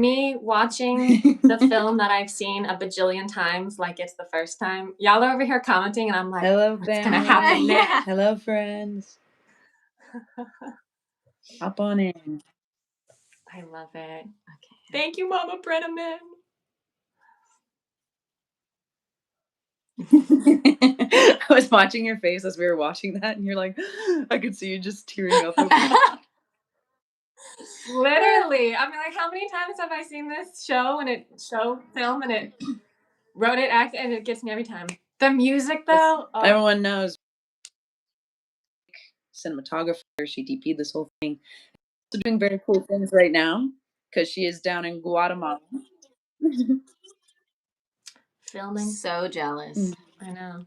Me watching the film that I've seen a bajillion times like it's the first time. Y'all are over here commenting, and I'm like, Hello, what's family. gonna happen next? Hello, friends. Hop on in. I love it. Okay. Thank you, Mama Breneman. I was watching your face as we were watching that, and you're like, I could see you just tearing up. Literally. I mean, like, how many times have I seen this film, and it wrote it, act, and it gets me every time. The music, though. Everyone knows. Cinematographer, she DP'd this whole thing. She's doing very cool things right now because she is down in Guatemala. Filming. So jealous. I know.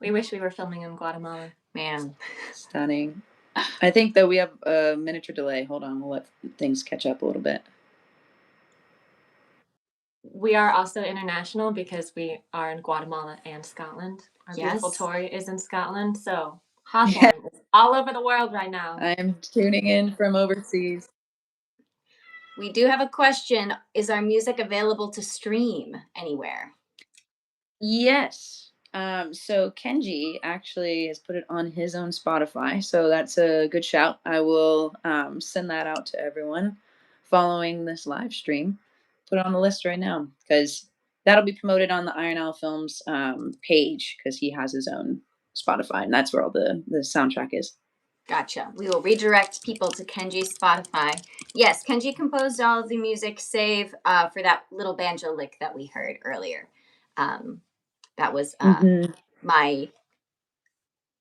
We wish we were filming in Guatemala. Man. Stunning. I think that we have a miniature delay. Hold on, we'll let things catch up a little bit. We are also international because we are in Guatemala and Scotland. Our beautiful Tori is in Scotland, so Hawthorn is all over the world right now. I am tuning in from overseas. We do have a question. Is our music available to stream anywhere? Yes. So Kenji actually has put it on his own Spotify, so that's a good shout. I will send that out to everyone following this live stream. Put it on the list right now because that'll be promoted on the Iron Owl Films page because he has his own Spotify, and that's where all the soundtrack is. Gotcha. We will redirect people to Kenji's Spotify. Yes, Kenji composed all of the music save for that little banjo lick that we heard earlier. That was my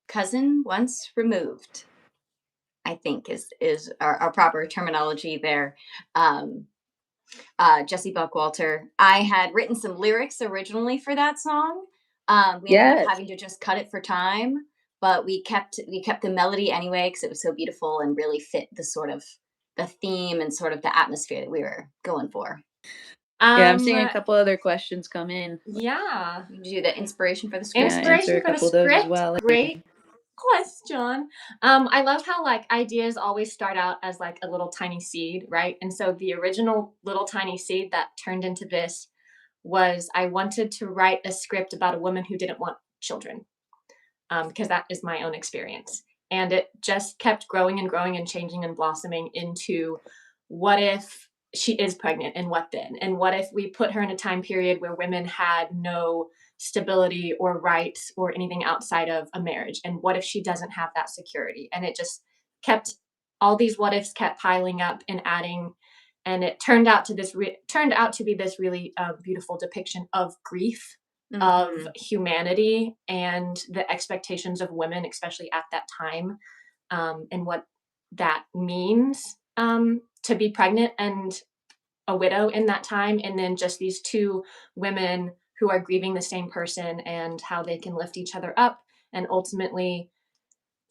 cousin once removed, I think is our proper terminology there. Jesse Buckwalter. I had written some lyrics originally for that song. We ended up having to just cut it for time, but we kept the melody anyway because it was so beautiful and really fit the sort of the theme and sort of the atmosphere that we were going for. Yeah, I'm seeing a couple other questions come in. Yeah. You do the inspiration for the script. Inspiration for the script. As well. Great question. I love how like ideas always start out as like a little tiny seed, right? And so the original little tiny seed that turned into this was I wanted to write a script about a woman who didn't want children, because that is my own experience. And it just kept growing and growing and changing and blossoming into what if she is pregnant and what then? And what if we put her in a time period where women had no stability or rights or anything outside of a marriage? And what if she doesn't have that security? And it just kept, all these what ifs kept piling up and adding. And it turned out to be this really beautiful depiction of grief, of humanity, and the expectations of women, especially at that time, and what that means to be pregnant and a widow in that time. And then just these two women who are grieving the same person and how they can lift each other up, and ultimately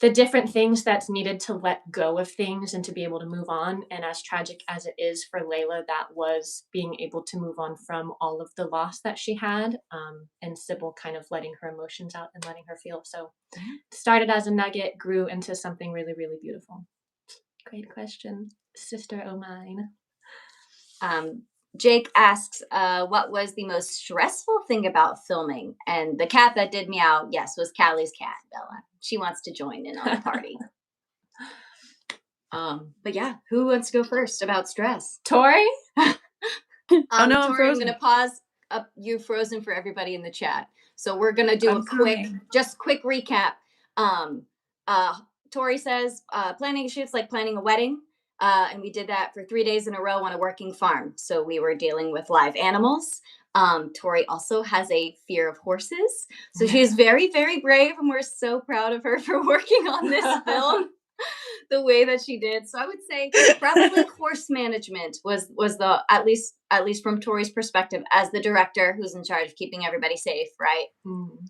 the different things that's needed to let go of things and to be able to move on. And as tragic as it is for Layla, that was being able to move on from all of the loss that she had, and Sybil kind of letting her emotions out and letting her feel. So started as a nugget, grew into something really, really beautiful. Great question, sister o' mine. Jake asks, what was the most stressful thing about filming? And the cat that did meow, yes, was Calli's cat, Bella. She wants to join in on the party. But yeah, who wants to go first about stress? Tori? Oh no, I'm Tori, frozen. I'm going to pause. You're frozen for everybody in the chat. So we're going to do a quick recap. Tori says, planning a shoot's like planning a wedding. And we did that for 3 days in a row on a working farm. So we were dealing with live animals. Tori also has a fear of horses. So she's very, very brave. And we're so proud of her for working on this film the way that she did. So I would say probably horse management was the, at least from Tori's perspective as the director who's in charge of keeping everybody safe, right?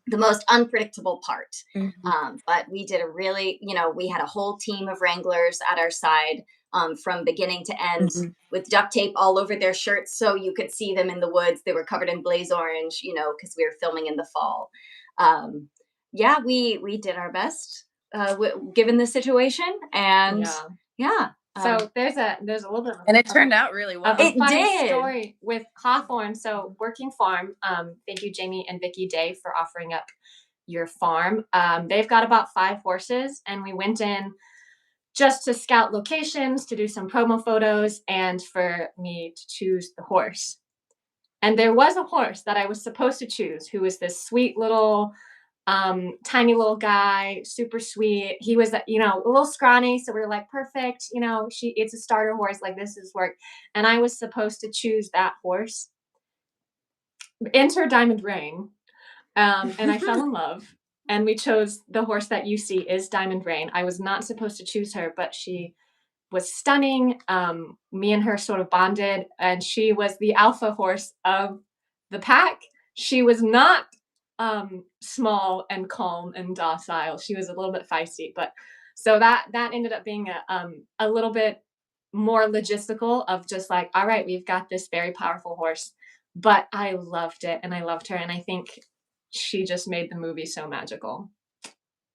The most unpredictable part. But we did a really, we had a whole team of wranglers at our side. From beginning to end with duct tape all over their shirts so you could see them in the woods. They were covered in blaze orange, because we were filming in the fall. We did our best given the situation. And So there's a little bit of and it turned out really well. Of a It funny did. story with Hawthorn. So working farm. Thank you, Jamie and Vicky Day, for offering up your farm. They've got about 5 horses, and we went in just to scout locations, to do some promo photos, and for me to choose the horse. And there was a horse that I was supposed to choose, who was this sweet little tiny little guy, super sweet. He was, a little scrawny. So we were like, perfect. It's a starter horse. Like, this is work. And I was supposed to choose that horse. Enter Diamond Rain. And I fell in love. And we chose the horse that you see is Diamond Rain. I was not supposed to choose her, but she was stunning. Me and her sort of bonded, and she was the alpha horse of the pack. She was not small and calm and docile. She was a little bit feisty, but so that ended up being a little bit more logistical of just like, all right, we've got this very powerful horse, but I loved it and I loved her, and I think she just made the movie so magical.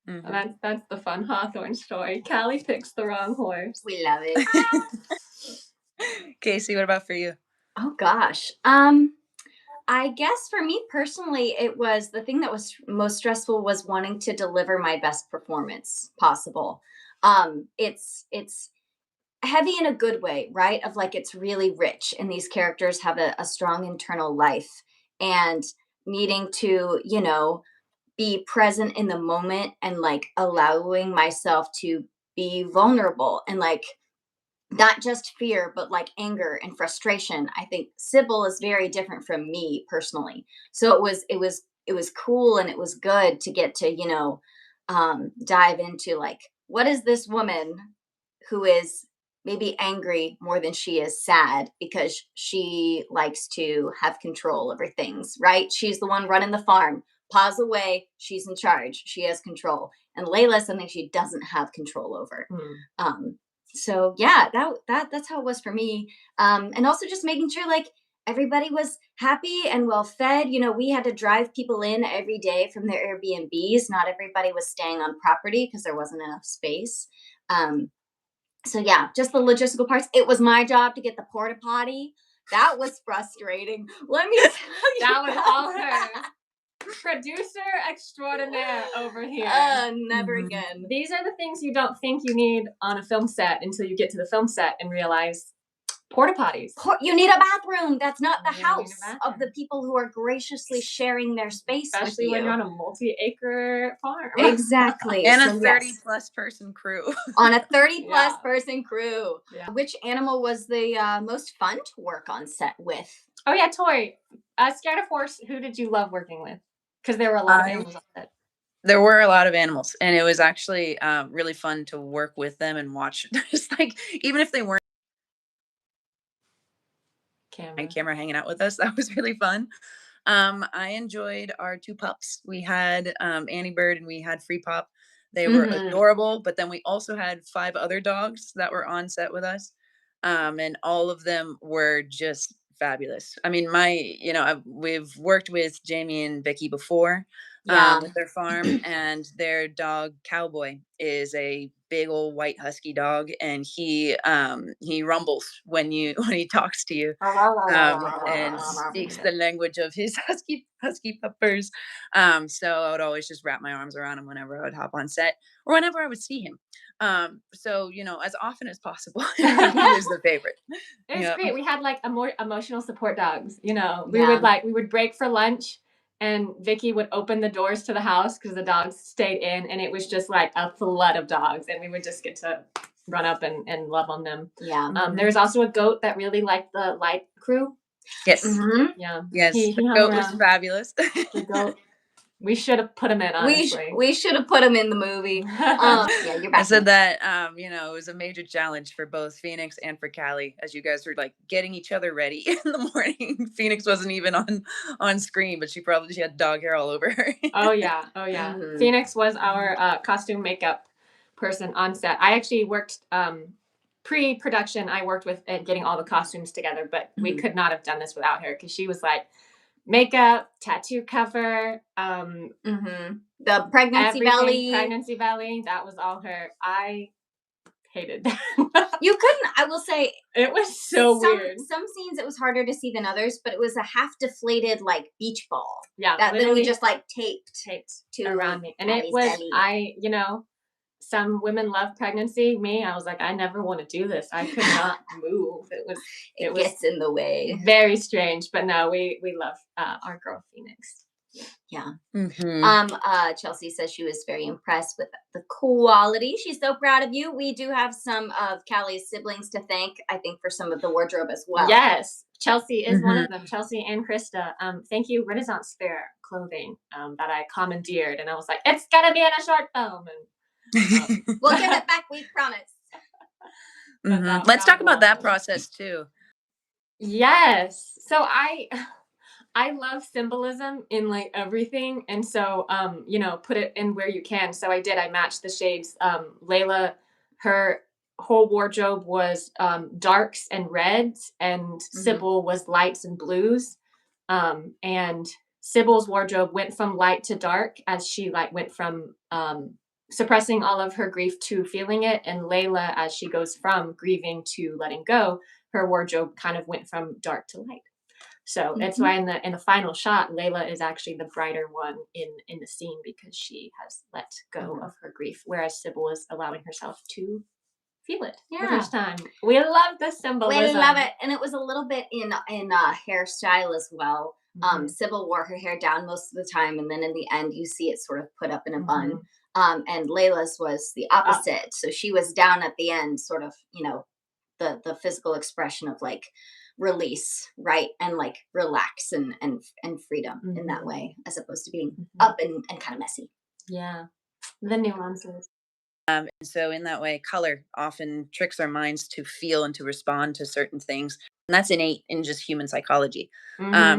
Mm-hmm. And that's the fun Hawthorn story. Calli picks the wrong horse. We love it. Casey, what about for you? Oh gosh. I guess for me personally, it was the thing that was most stressful was wanting to deliver my best performance possible. It's heavy in a good way, right? Of like, it's really rich, and these characters have a strong internal life, and needing to, be present in the moment, and like allowing myself to be vulnerable, and like not just fear, but like anger and frustration. I think Sybil is very different from me personally. So it was cool, and it was good to get to, dive into like, what is this woman who is maybe angry more than she is sad because she likes to have control over things, right? She's the one running the farm. Paws away, she's in charge. She has control. And Layla's something she doesn't have control over. So yeah, that's how it was for me. And also just making sure like everybody was happy and well fed. We had to drive people in every day from their Airbnbs. Not everybody was staying on property because there wasn't enough space. So yeah, just the logistical parts. It was my job to get the porta potty. That was frustrating. Let me tell you. That was all her. Producer extraordinaire over here. Never again. These are the things you don't think you need on a film set until you get to the film set and realize porta potties. You need a bathroom. That's not the house of the people who are graciously sharing their space Especially with you. when you're on a multi-acre farm. Exactly. And a 30-plus person crew. On a 30-plus person crew. Yeah. Which animal was the most fun to work on set with? Oh yeah, Tori. Scared of Horse, who did you love working with? Because there were a lot of animals on set. There were a lot of animals, and it was actually really fun to work with them and watch. Just like, even if they weren't camera hanging out with us, that was really fun. I enjoyed our 2 pups. We had Annie Bird and we had Free Pop. They were adorable, but then we also had 5 other dogs that were on set with us, and all of them were just fabulous. I mean, we've worked with Jamie and Vicky before with their farm, and their dog Cowboy is a big old white husky dog, and he rumbles when he talks to you, and speaks the language of his husky puppers. So I would always just wrap my arms around him whenever I would hop on set or whenever I would see him. So as often as possible, he was the favorite. It was great. We had like a more emotional support dogs. We would break for lunch, and Vicky would open the doors to the house because the dogs stayed in, and it was just like a flood of dogs, and we would just get to run up and love on them. Yeah. There was also a goat that really liked the light crew. Yes. Mm-hmm. Yeah. Yes. The goat was fabulous. The goat. We should have put him in, honestly. We should have put him in the movie. Yeah, you're back. I said that, it was a major challenge for both Phoenix and for Calli, as you guys were like getting each other ready in the morning. Phoenix wasn't even on screen, but she had dog hair all over her. Oh yeah. Mm-hmm. Phoenix was our costume makeup person on set. I actually worked pre-production. I worked with getting all the costumes together, but we could not have done this without her, because she was like, makeup, tattoo cover, the pregnancy belly, that was all her. I hated that. You couldn't, I will say, It was so weird. Some scenes it was harder to see than others, but it was a half deflated like beach ball. Yeah, that then we just like taped to around me, and Calli's it was belly. some women love pregnancy. Me, I was like, I never want to do this. I could not move. It gets in the way. Very strange, but no, we love our girl Phoenix. Yeah. Mm-hmm. Chelsea says she was very impressed with the quality. She's so proud of you. We do have some of Calli's siblings to thank, I think, for some of the wardrobe as well. Yes, Chelsea is one of them. Chelsea and Krista. Thank you, Renaissance Fair clothing that I commandeered, and I was like, it's gonna be in a short film, and we'll give it back. We promise. Let's talk about that process too. Yes. So I love symbolism in like everything. And so, put it in where you can. So I matched the shades. Layla, her whole wardrobe was darks and reds, and Sybil was lights and blues. And Sybil's wardrobe went from light to dark as she went from suppressing all of her grief to feeling it. And Layla, as she goes from grieving to letting go, her wardrobe kind of went from dark to light. So that's why in the final shot, Layla is actually the brighter one in the scene, because she has let go of her grief, whereas Sybil is allowing herself to feel it the first time. We love the symbolism. We love it, and it was a little bit in hairstyle as well. Sybil wore her hair down most of the time, and then in the end, you see it sort of put up in a bun. And Layla's was the opposite, so she was down at the end, sort of, the physical expression of like release, right, and like relax and freedom in that way, as opposed to being up and kind of messy. Yeah, the nuances. And so in that way, color often tricks our minds to feel and to respond to certain things, and that's innate in just human psychology.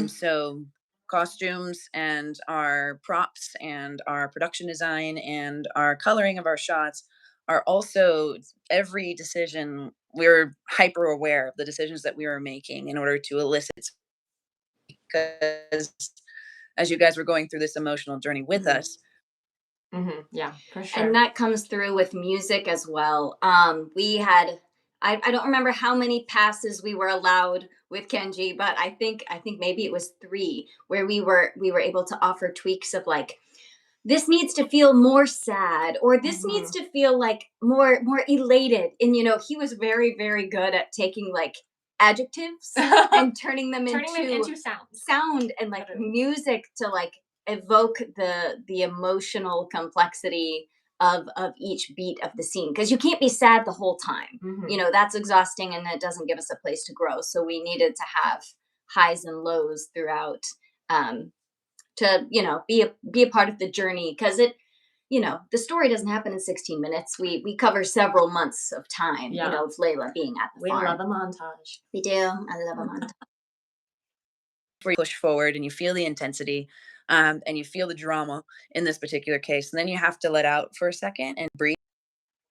So costumes and our props and our production design and our coloring of our shots are also, every decision, we're hyper aware of the decisions that we were making in order to elicit, because as you guys were going through this emotional journey with us. Yeah, for sure. And that comes through with music as well. We had, I don't remember how many passes we were allowed with Kenji, but I think maybe it was 3, where we were able to offer tweaks of like, this needs to feel more sad, or this needs to feel like more elated. And he was very, very good at taking like adjectives and turning them into sound and like music to like evoke the emotional complexity of each beat of the scene, because you can't be sad the whole time. That's exhausting, and it doesn't give us a place to grow. So we needed to have highs and lows throughout, to be a part of the journey, because it the story doesn't happen in 16 minutes. We cover several months of time, of Layla being at the farm. We love a montage. We do. I love a montage. Where you push forward and you feel the intensity, and you feel the drama in this particular case, and then you have to let out for a second and breathe,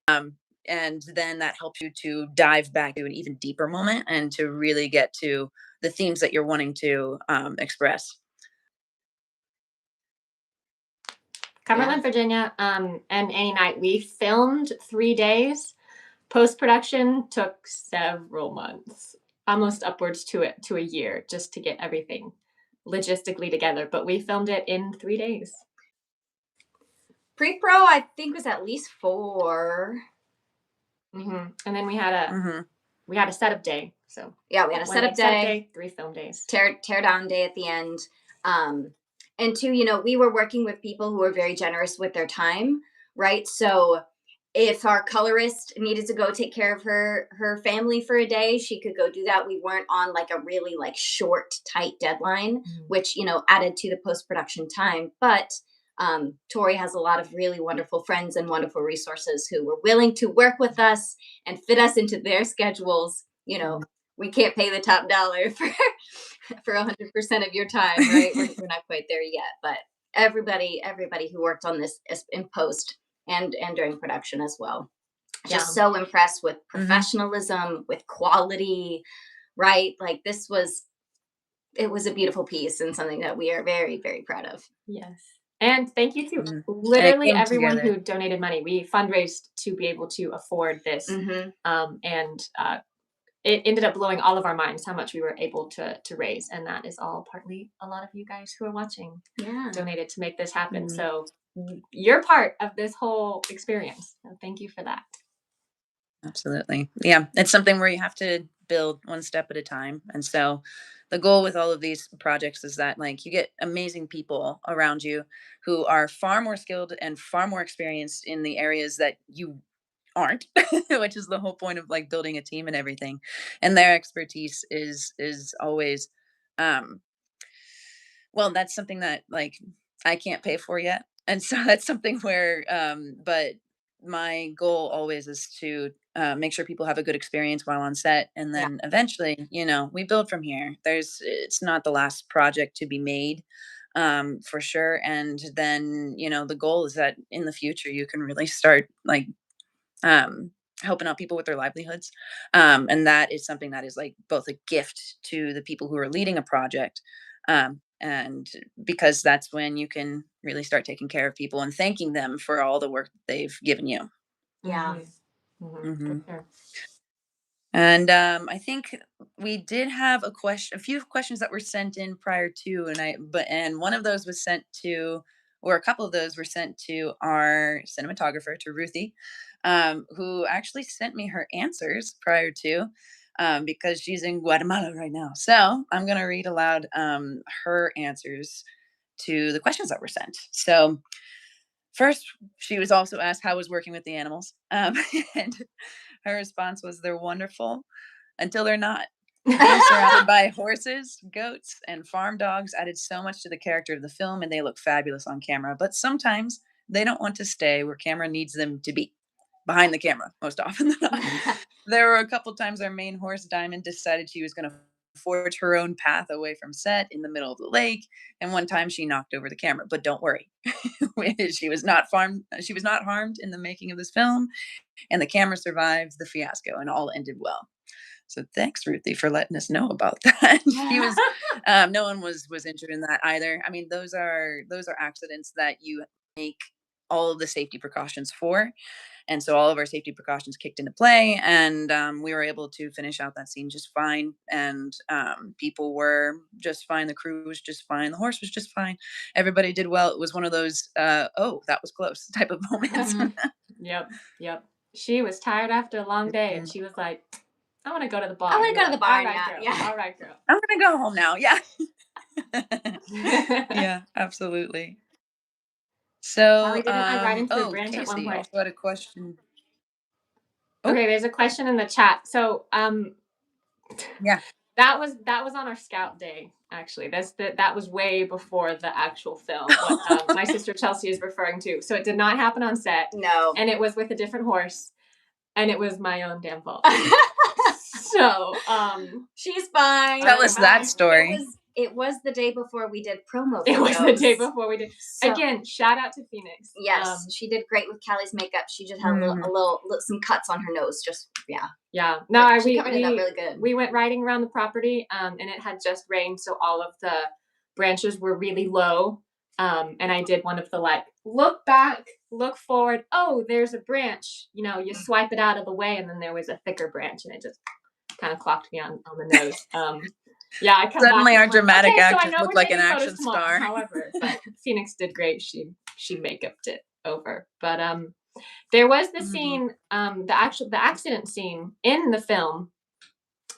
and then that helps you to dive back to an even deeper moment and to really get to the themes that you're wanting to express. Cumberland, Virginia, and Annie Night. We filmed 3 days. Post-production took several months, almost upwards to a year, just to get everything logistically together. But we filmed it in 3 days. Pre-pro, I think, was at least 4. And then we had a setup day. So yeah, we had a setup day, 3 film days, tear down day at the end. And 2, we were working with people who were very generous with their time, right? So if our colorist needed to go take care of her family for a day, she could go do that. We weren't on like a really like short, tight deadline, which, added to the post-production time. But Tori has a lot of really wonderful friends and wonderful resources who were willing to work with us and fit us into their schedules. We can't pay the top dollar for 100% of your time, right? We're not quite there yet, but everybody who worked on this in post and during production as well, just so impressed with professionalism, with quality, right? Like it was a beautiful piece and something that we are very, very proud of. Yes. And thank you to And it literally came everyone together. who donated money. We fundraised to be able to afford this. And it ended up blowing all of our minds how much we were able to raise. And that is all partly a lot of you guys who are watching donated to make this happen. So you're part of this whole experience. So thank you for that. Absolutely. Yeah. It's something where you have to build one step at a time. And so the goal with all of these projects is that like you get amazing people around you who are far more skilled and far more experienced in the areas that you aren't, which is the whole point of like building a team and everything. And their expertise is always um well, that's something that like I can't pay for yet. And so that's something where but my goal always is to make sure people have a good experience while on set, and Yeah. then eventually, we build from here. It's not the last project to be made, for sure. And then, the goal is that in the future you can really start like um, helping out people with their livelihoods. And that is something that is like both a gift to the people who are leading a project. And because that's when you can really start taking care of people and thanking them for all the work they've given you. Yeah. Hmm. For sure. And I think we did have a few questions that were sent in prior to, and one of those was sent to, or a couple of those were sent to our cinematographer, to Ruthie, who actually sent me her answers prior to, because she's in Guatemala right now. So I'm going to read aloud her answers to the questions that were sent. So first, she was also asked how was working with the animals, and her response was, "They're wonderful until they're not." Being surrounded by horses, goats, and farm dogs added so much to the character of the film, and they look fabulous on camera. But sometimes they don't want to stay where camera needs them to be, behind the camera, most often than not. There were a couple times our main horse, Diamond, decided she was going to forge her own path away from set in the middle of the lake, and one time she knocked over the camera. But don't worry, she was not harmed. She was not harmed in the making of this film, and the camera survived the fiasco, and all ended well. So thanks, Ruthie, for letting us know about that. She was, no one was injured in that either. I mean, those are accidents that you make all of the safety precautions for, and so all of our safety precautions kicked into play, and we were able to finish out that scene just fine. And people were just fine. The crew was just fine. The horse was just fine. Everybody did well. It was one of those, oh, that was close type of moments. Yep. She was tired after a long day, and she was like, I want to go to the bar. I want to go to the bar All right, now. girl. Yeah. All right, girl. I'm gonna go home now. Yeah. Yeah, absolutely. So, Calli, didn't I ride into a branch at one Casey point? also had a question. Okay, there's a question in the chat. So, Yeah. that was on our scout day. Actually, that was way before the actual film. What my sister Chelsea is referring to. So it did not happen on set. No. And it was with a different horse, and it was my own damn fault. So, she's fine. Tell us that story. It was the day before we did promo videos. It was the day before we did. So, again, shout out to Phoenix. Yes, she did great with Calli's makeup. She just had some cuts on her nose. Just yeah. No, she covered it up really good. We went riding around the property, and it had just rained, so all of the branches were really low. And I did one of the like, look back, look forward. Oh, there's a branch. You swipe it out of the way, and then there was a thicker branch, and it just kind of clocked me on the nose. Yeah, I come Suddenly back our dramatic actress so looked like an action star. However, but Phoenix did great. She make-uped it over. But there was the scene, the accident scene in the film,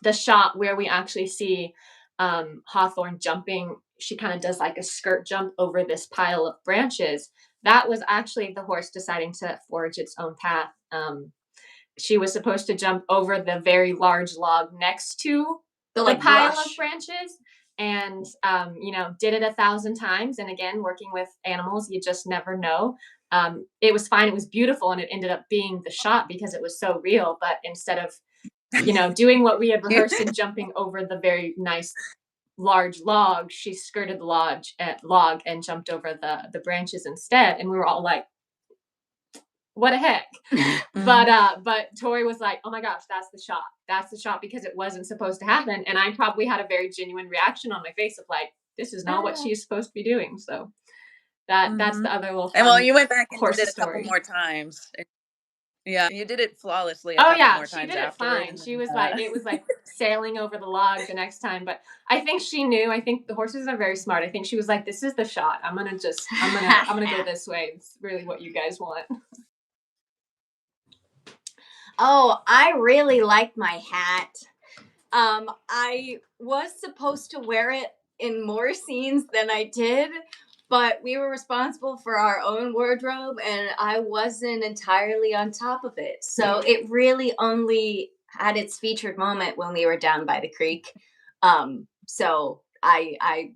the shot where we actually see Hawthorn jumping. She kind of does like a skirt jump over this pile of branches. That was actually the horse deciding to forge its own path. She was supposed to jump over the very large log next to the pile of branches, and did it 1,000 times. And again, working with animals, you just never know. It was fine. It was beautiful, and it ended up being the shot because it was so real. But instead of doing what we had rehearsed and jumping over the very nice large log, she skirted the log and jumped over the branches instead. And we were all like, what the heck? But Tori was like, oh my gosh, that's the shot. That's the shot, because it wasn't supposed to happen. And I probably had a very genuine reaction on my face of like, this is not what she's supposed to be doing. So That's the other little And well, fun you went back and did horse it a couple story. more times. Yeah, you did it flawlessly a Oh couple yeah, more she times did it afterward, fine. and She then was like, it was like sailing over the log the next time. But I think she knew. I think the horses are very smart. I think she was like, this is the shot. I'm gonna go this way. It's really what you guys want. Oh, I really like my hat. I was supposed to wear it in more scenes than I did, but we were responsible for our own wardrobe and I wasn't entirely on top of it. So it really only had its featured moment when we were down by the creek. So I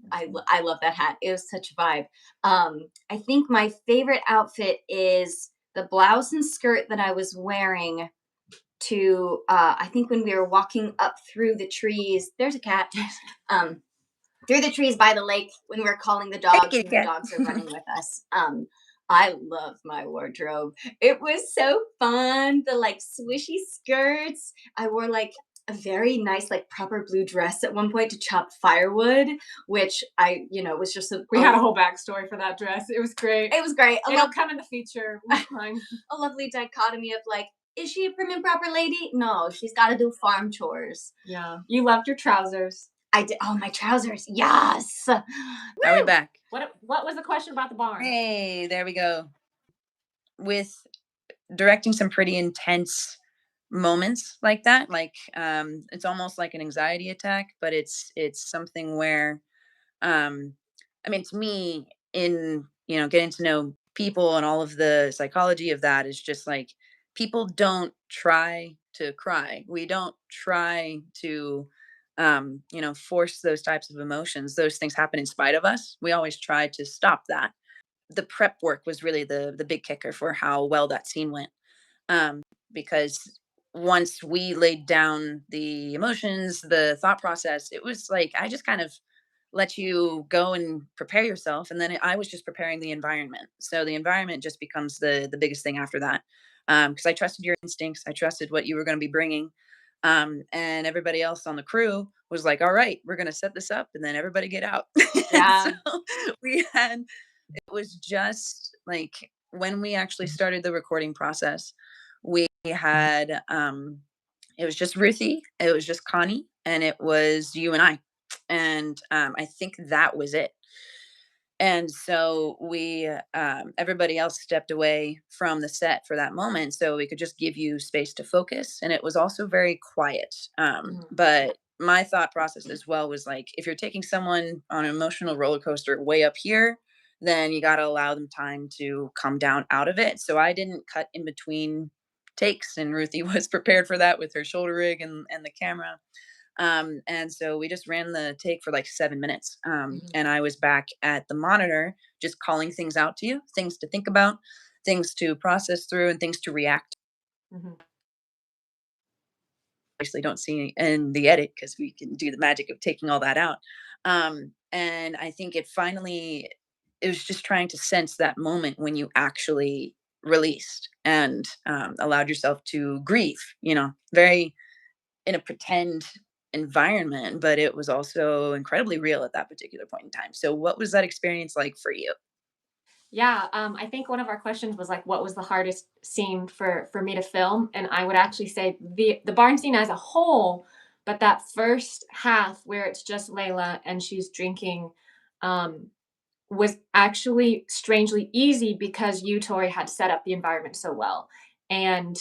love that hat. It was such a vibe. I think my favorite outfit is the blouse and skirt that I was wearing to I think when we were walking up through the trees, there's a cat, through the trees by the lake when we were calling the dogs and the dogs are running with us. I love my wardrobe. It was so fun. The like swishy skirts. I wore like a very nice like proper blue dress at one point to chop firewood, which I was just we had a whole backstory for that dress. It was great. It was great. It'll come in the feature. A lovely dichotomy of like, is she a prim and proper lady? No, she's got to do farm chores. Yeah. You loved your trousers. I did. Oh, my trousers. Yes. Are we back? What was the question about the barn? Hey, there we go. With directing some pretty intense moments like that, like it's almost like an anxiety attack, but it's something where I mean, to me, in getting to know people and all of the psychology of that is just like people don't try to cry. We don't try to force those types of emotions. Those things happen in spite of us. We always try to stop that. The prep work was really the big kicker for how well that scene went. Because once we laid down the emotions, the thought process, it was like I just kind of let you go and prepare yourself, and then I was just preparing the environment. So the environment just becomes the biggest thing after that, because I trusted your instincts, I trusted what you were going to be bringing, and everybody else on the crew was like, "All right, we're going to set this up, and then everybody get out." Yeah. So we had it was just like when we actually started the recording process, we had it was just Ruthie, it was just Connie, and it was you and I. And I think that was it. And so we everybody else stepped away from the set for that moment so we could just give you space to focus, and it was also very quiet. But my thought process as well was like, if you're taking someone on an emotional roller coaster way up here, then you got to allow them time to come down out of it. So I didn't cut in between takes, and Ruthie was prepared for that with her shoulder rig and the camera. And so we just ran the take for like 7 minutes. And I was back at the monitor, just calling things out to you, things to think about, things to process through, and things to react. Obviously don't see in the edit because we can do the magic of taking all that out. And I think it was just trying to sense that moment when you actually released and allowed yourself to grieve, very in a pretend environment, but it was also incredibly real at that particular point in time. So what was that experience like for you? Yeah, I think one of our questions was like, what was the hardest scene for me to film? And I would actually say the barn scene as a whole, but that first half where it's just Layla and she's drinking, um, was actually strangely easy because you, Tori, had set up the environment so well. And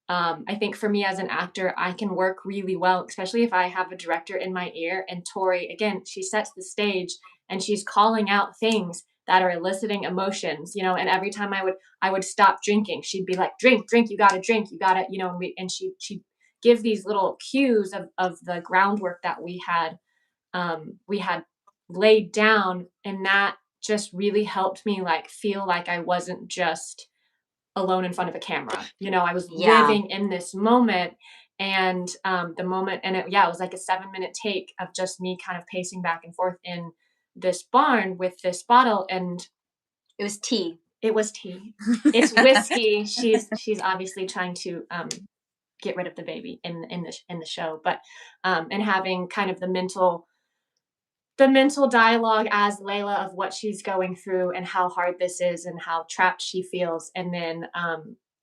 I think for me as an actor, I can work really well, especially if I have a director in my ear. And Tori, again, she sets the stage and she's calling out things that are eliciting emotions, and every time I would stop drinking, she'd be like, drink, you gotta drink, you gotta, and she'd give these little cues of the groundwork that we had laid down, and that just really helped me like feel like I wasn't just alone in front of a camera. I was living in this moment, and the moment, and it was like a 7-minute take of just me kind of pacing back and forth in this barn with this bottle, and it was tea. It was tea. It's whiskey. She's obviously trying to get rid of the baby in the show, but and having kind of the mental the mental dialogue as Layla of what she's going through and how hard this is and how trapped she feels. And then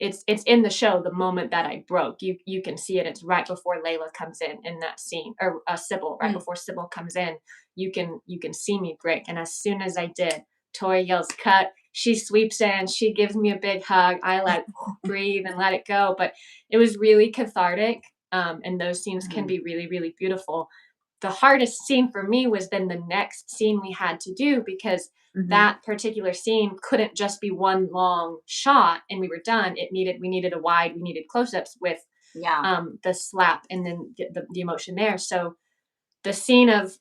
it's in the show, the moment that I broke. You can see it. It's right before Layla comes in that scene, or Sybil, right before Sybil comes in. You can see me break. And as soon as I did, Tori yells, "Cut." She sweeps in, she gives me a big hug. I let breathe and let it go. But it was really cathartic. And those scenes can be really, really beautiful. The hardest scene for me was then the next scene we had to do, because that particular scene couldn't just be one long shot and we were done. We needed a wide, we needed close-ups with the slap and then the emotion there. So the scene of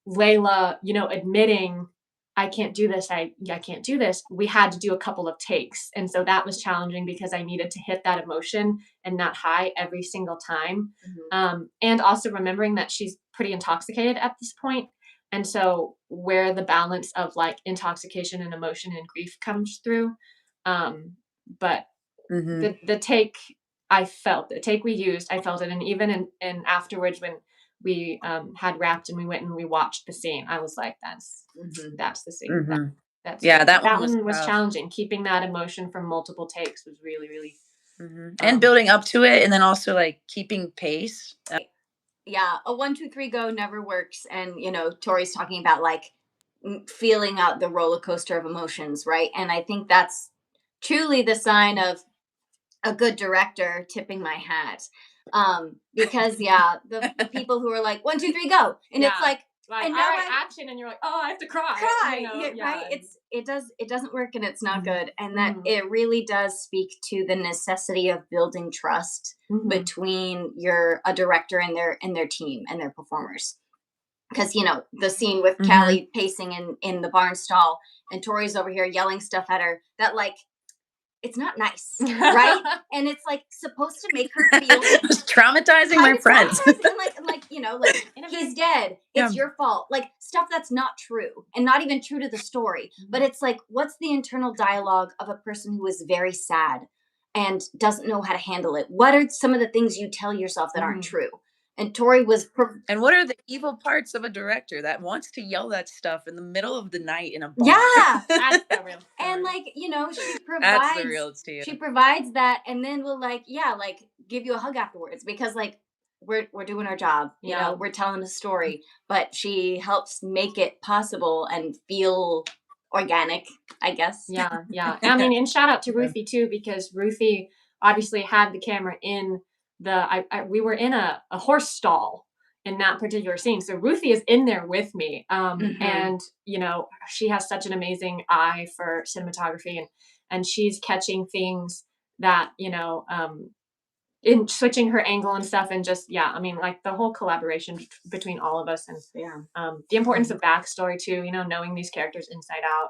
Layla, admitting, I can't do this. I can't do this. We had to do a couple of takes. And so that was challenging because I needed to hit that emotion and that high every single time. And also remembering that she's pretty intoxicated at this point. And so where the balance of like intoxication and emotion and grief comes through. But the take, the take we used, I felt it. And even in afterwards when we had wrapped and we went and we watched the scene, I was like, that's the scene. That one was challenging. Keeping that emotion from multiple takes was really, really and building up to it, and then also like keeping pace. A 1, 2, 3 go never works. And Tori's talking about like feeling out the roller coaster of emotions, right? And I think that's truly the sign of a good director. Tipping my hat. Because the people who are like 1, 2, 3 go, and it's like and now action, and you're like, oh, I have to cry, right? It doesn't work, and it's not good, and that it really does speak to the necessity of building trust between a director and their team and their performers. Because the scene with Calli pacing in the barn stall, and Tori's over here yelling stuff at her that like, it's not nice, right? And it's like supposed to make her feel traumatizing my friends. And like he's dead. It's your fault. Like stuff that's not true and not even true to the story. But it's like, what's the internal dialogue of a person who is very sad and doesn't know how to handle it? What are some of the things you tell yourself that aren't true? And Tori was. And what are the evil parts of a director that wants to yell that stuff in the middle of the night in a bar? Yeah, that's the real story. And like she provides. That's the real deal. She provides that, and then we'll give you a hug afterwards, because like we're doing our job. We're telling a story, but she helps make it possible and feel organic, I guess. Yeah. I mean, and shout out to Ruthie too, because Ruthie obviously had the camera in we were in a horse stall in that particular scene. So Ruthie is in there with me. And she has such an amazing eye for cinematography, and she's catching things that, in switching her angle and stuff. And just, I mean, like the whole collaboration between all of us, and the importance of backstory too, knowing these characters inside out.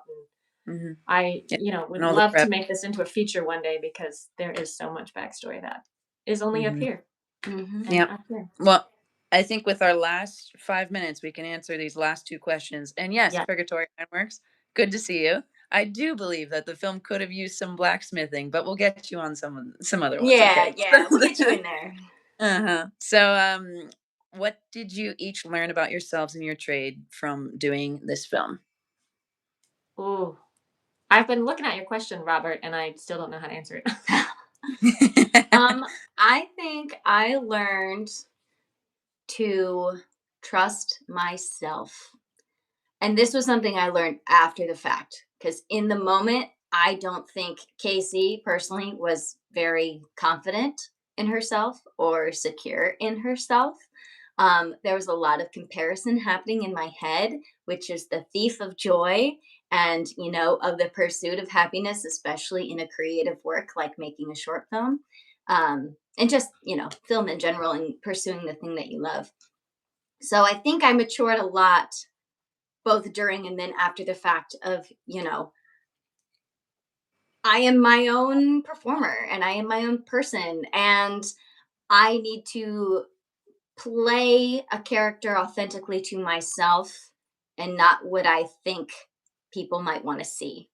And I, would love to make this into a feature one day, because there is so much backstory that is only up here. Up here. Well, I think with our last 5 minutes, we can answer these last 2 questions. And yes, Purgatory Ironworks, good to see you. I do believe that the film could have used some blacksmithing, but we'll get you on some other ones. We'll get you in there. So, what did you each learn about yourselves and your trade from doing this film? Ooh, I've been looking at your question, Robert, and I still don't know how to answer it. I think I learned to trust myself. And this was something I learned after the fact, because in the moment, I don't think Casey personally was very confident in herself or secure in herself. There was a lot of comparison happening in my head, which is the thief of joy and, of the pursuit of happiness, especially in a creative work like making a short film. And just, film in general and pursuing the thing that you love. So I think I matured a lot, both during and then after the fact of, I am my own performer and I am my own person, and I need to play a character authentically to myself and not what I think people might want to see.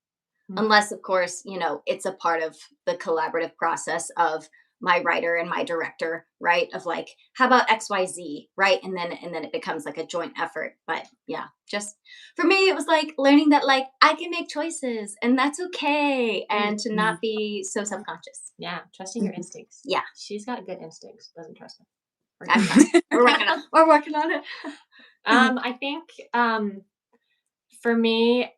Unless, of course, it's a part of the collaborative process of my writer and my director, right? Of like, how about XYZ, right? And then it becomes like a joint effort. But yeah, just for me, it was like learning that like I can make choices and that's okay, and to not be so self-conscious. Yeah, trusting your instincts. Yeah. She's got good instincts. Doesn't trust them. I'm trying. We're working on it. I think for me,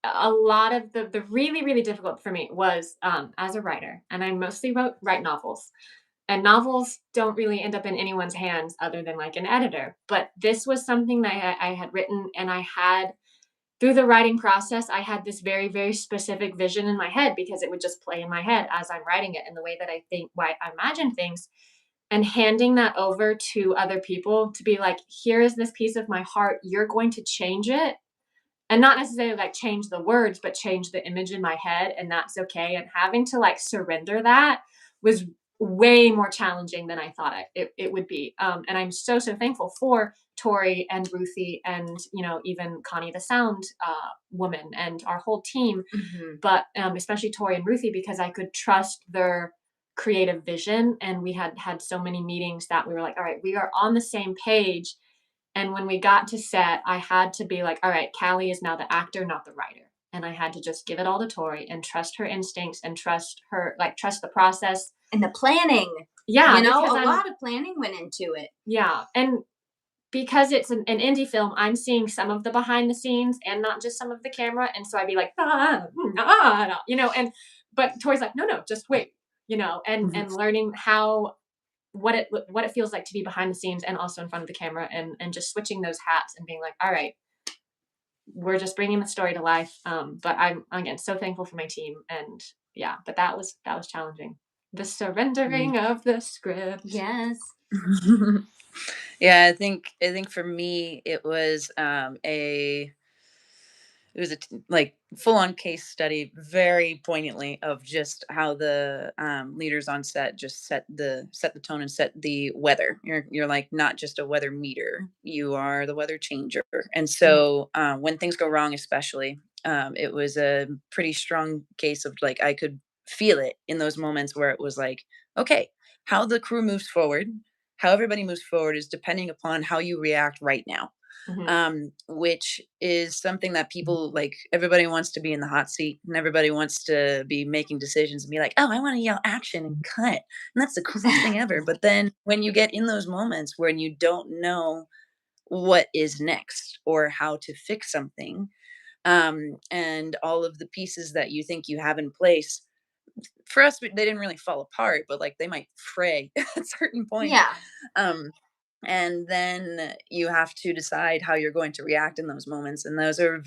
a lot of the really, really difficult for me was as a writer, and I mostly write novels. And novels don't really end up in anyone's hands other than like an editor. But this was something that I had written, and I had, through the writing process, I had this very, very specific vision in my head because it would just play in my head as I'm writing it, and the way that I think, why I imagine things. And handing that over to other people to be like, here is this piece of my heart. You're going to change it. And not necessarily like change the words, but change the image in my head. And that's okay. And having to like surrender that was way more challenging than I thought it would be. And I'm so, so thankful for Tori and Ruthie and, you know, even Connie, the sound woman, and our whole team. But especially Tori and Ruthie, because I could trust their creative vision. And we had so many meetings that we were like, all right, we are on the same page. And when we got to set, I had to be like, all right, Calli is now the actor, not the writer. And I had to just give it all to Tori and trust her instincts and trust her, like trust the process. And the planning. Yeah. You know, a lot of planning went into it. Yeah. And because it's an indie film, I'm seeing some of the behind the scenes and not just some of the camera. And so I'd be like, you know, but Tori's like, no, just wait, you know, and learning what it feels like to be behind the scenes and also in front of the camera, and just switching those hats and being like, all right, we're just bringing the story to life. But I'm, again, so thankful for my team. And yeah, but that was challenging. The surrendering of the script. Yes. Yeah, I think for me it was like full on case study, very poignantly, of just how the leaders on set just set the tone and set the weather. You're like not just a weather meter, you are the weather changer. And so when things go wrong, especially, it was a pretty strong case of like I could feel it in those moments where it was like, okay, how the crew moves forward, how everybody moves forward is depending upon how you react right now. Which is something that people like. Everybody wants to be in the hot seat, and everybody wants to be making decisions and be like, oh, I want to yell action and cut. And that's the coolest thing ever. But then when you get in those moments when you don't know what is next or how to fix something, and all of the pieces that you think you have in place, for us, they didn't really fall apart, but like they might fray at certain points. Yeah. And then you have to decide how you're going to react in those moments, and those are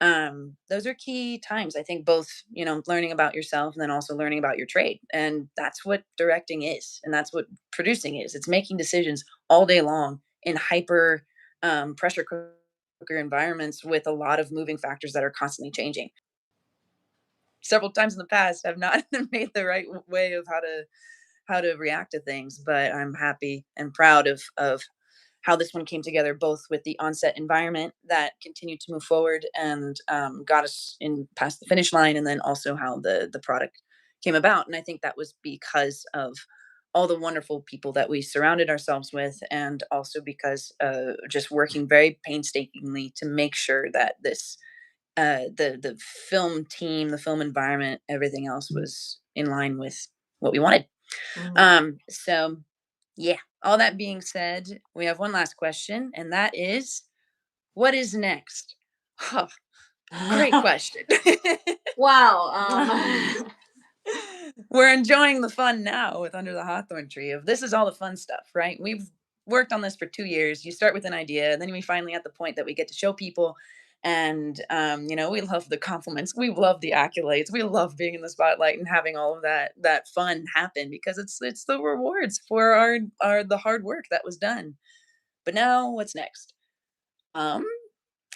those are key times, I think, both, you know, learning about yourself and then also learning about your trade. And that's what directing is, and that's what producing is. It's making decisions all day long in hyper pressure cooker environments with a lot of moving factors that are constantly changing. Several times in the past I've not made the right way of how to react to things, but I'm happy and proud of how this one came together, both with the onset environment that continued to move forward and got us in past the finish line, and then also how the product came about. And I think that was because of all the wonderful people that we surrounded ourselves with, and also because just working very painstakingly to make sure that this the film team, the film environment, everything else was in line with what we wanted. So yeah, all that being said, we have one last question, and that is, what is next? Huh, great question. Wow. We're enjoying the fun now with Under the Hawthorn Tree. Of this is all the fun stuff, right? We've worked on this for 2 years. You start with an idea, and then we finally at the point that we get to show people. And you know, we love the compliments, we love the accolades, we love being in the spotlight and having all of that fun happen, because it's the rewards for our the hard work that was done. But now, what's next? Um,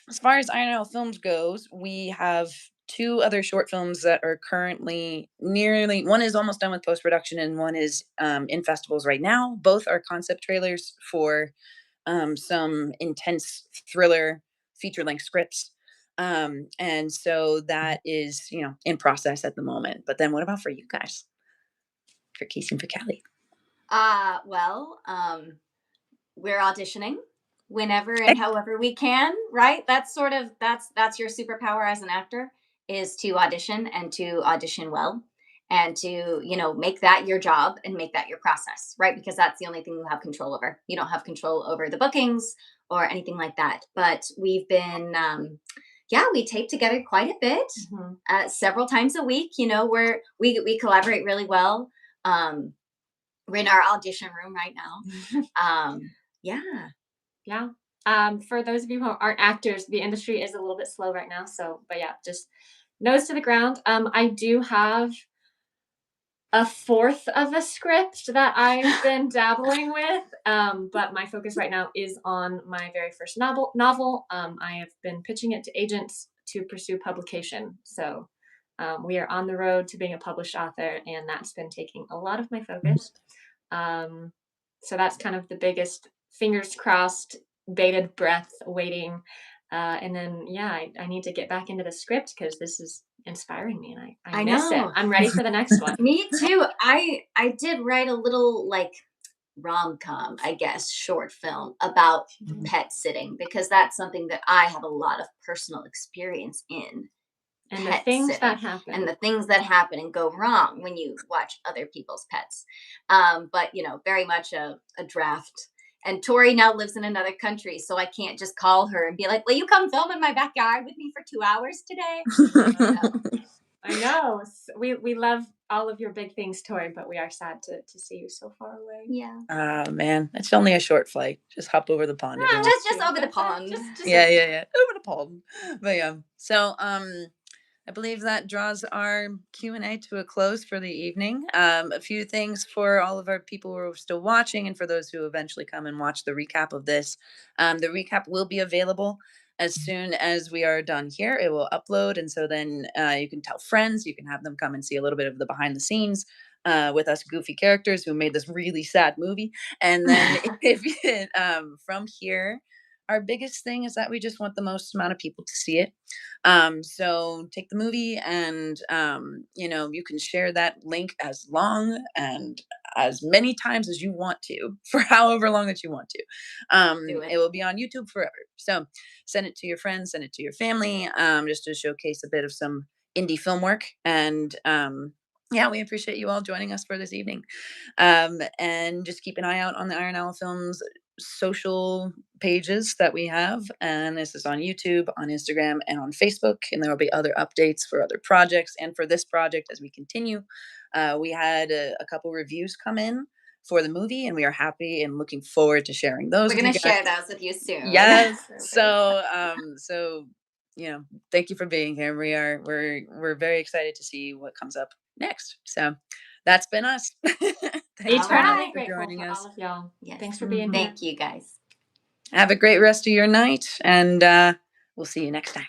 as far as INL Films goes, we have two other short films that are currently nearly, one is almost done with post production, and one is in festivals right now. Both are concept trailers for some intense thriller feature length scripts. And so that is, you know, in process at the moment. But then what about for you guys? For Casey and for Calli? Well, we're auditioning. whenever and however we can, right? That's sort of that's your superpower as an actor, is to audition, and to audition well, and to, make that your job and make that your process, right? Because that's the only thing you have control over. You don't have control over the bookings or anything like that. But we've been yeah, we tape together quite a bit, several times a week. Where we collaborate really well. We're in our audition room right now. Yeah. Yeah. For those of you who aren't actors, the industry is a little bit slow right now. So, but yeah, just nose to the ground. I do have a fourth of a script that I've been dabbling with, but my focus right now is on my very first novel. I have been pitching it to agents to pursue publication. So we are on the road to being a published author, and that's been taking a lot of my focus. So that's kind of the biggest, fingers crossed, bated breath, waiting. And then, yeah, I need to get back into the script because this is inspiring me, and I miss it. I'm ready for the next one. Me too. I did write a little like rom-com, I guess, short film about pet sitting, because that's something that I have a lot of personal experience in. And the things that happen. And the things that happen and go wrong when you watch other people's pets. But very much a draft. And Tori now lives in another country, so I can't just call her and be like, will you come film in my backyard with me for 2 hours today? I know. We love all of your big things, Tori, but we are sad to see you so far away. Yeah. Oh man, it's only a short flight. Just hop over the pond. Yeah, just over the pond. Yeah, over the pond. But yeah, so I believe that draws our Q&A to a close for the evening. A few things for all of our people who are still watching, and for those who eventually come and watch the recap of this. The recap will be available as soon as we are done here. It will upload, and so then you can tell friends, you can have them come and see a little bit of the behind the scenes with us goofy characters who made this really sad movie. And then from here, our biggest thing is that we just want the most amount of people to see it. So take the movie, and you can share that link as long and as many times as you want to, for however long that you want to. It will be on YouTube forever. So send it to your friends, send it to your family, just to showcase a bit of some indie film work. And yeah, we appreciate you all joining us for this evening. And just keep an eye out on the Iron Owl Films social pages that we have, and this is on YouTube, on Instagram, and on Facebook, and there will be other updates for other projects and for this project as we continue. We had a couple reviews come in for the movie, and we are happy and looking forward to sharing those. We're going to share those with you soon. Yes. So thank you for being here. We're very excited to see what comes up next. So that's been us. Eternally grateful for all of y'all. Yes. Thanks for being here. Thank you, guys. Have a great rest of your night, and we'll see you next time.